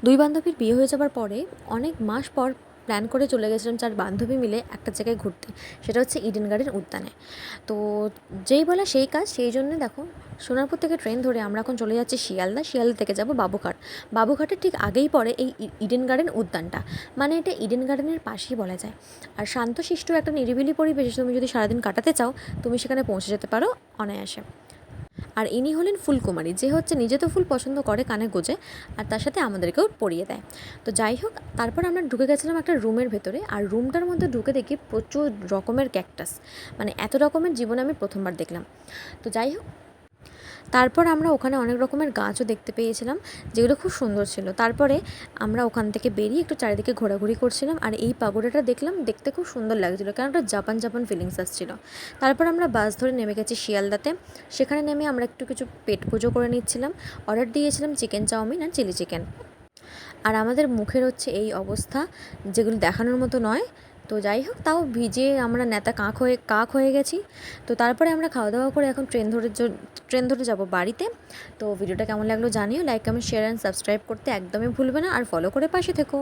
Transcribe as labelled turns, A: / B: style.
A: দুই বান্ধবীর বিয়ে হয়ে যাবার পরে অনেক মাস পর প্ল্যান করে চলে গেছিলাম 4 বান্ধবী মিলে একটা জায়গায় ঘুরতে। সেটা হচ্ছে ইডেন গার্ডেন উদ্যানে। তো যেই বলা সেই কাজ, সেই জন্য দেখো সোনারপুর থেকে ট্রেন ধরে আমরা এখন চলে যাচ্ছি শিয়ালদা। শিয়ালদা থেকে যাব বাবুঘাট। বাবুঘাটের ঠিক আগেই পড়ে এই ইডেন গার্ডেন উদ্যানটা। মানে এটা ইডেন গার্ডেনের পাশেই বলা যায়। আর শান্তশিষ্ট একটা নিরিবিলি পরিবেশে তুমি যদি সারাদিন কাটাতে চাও, তুমি সেখানে পৌঁছে যেতে পারো অনায়াসে। আর ইনি হলেন ফুলকুমারী, যে হচ্ছে নিজে তো ফুল পছন্দ করে কানে গোজে, আর তার সাথে আমাদেরকেও পরিয়ে দেয়। তো যাই হোক, তারপর আমরা ঢুকে গেছিলাম একটা রুমের ভেতরে। আর রুমটার মধ্যে ঢুকে দেখি প্রচুর রকমের ক্যাকটাস। মানে এত রকমের জীবনে আমি প্রথমবার দেখলাম। তো যাই হোক, তারপর আমরা ওখানে অনেক রকমের গাছও দেখতে পেয়েছিলাম, যেগুলো খুব সুন্দর ছিল। তারপরে আমরা ওখান থেকে বেরিয়ে একটু চারিদিকে ঘোরাঘুরি করছিলাম। আর এই পাগোড়াটা দেখলাম, দেখতে খুব সুন্দর লাগছিলো, কারণ ওটা জাপান জাপান ফিলিংস আসছিলো। তারপর আমরা বাস ধরে নেমে গেছি শিয়ালদাতে। সেখানে নেমে আমরা একটু কিছু পেট পুজো করে নিচ্ছিলাম। অর্ডার দিয়েছিলাম চিকেন চাউমিন আর চিলি চিকেন। আর আমাদের মুখের হচ্ছে এই অবস্থা, যেগুলো দেখানোর মতো নয়। তো যাই হোক, তাও ভিজে আমরা নেতা কাক হয়ে গেছি। তো তারপরে আমরা খাওয়া দাওয়া করে এখন ট্রেন ধরে যাব বাড়িতে। তো ভিডিওটা কেমন লাগলো জানিও। Like, comment, share and subscribe করতে একদমই ভুলবে না। আর ফলো করে পাশে থেকো।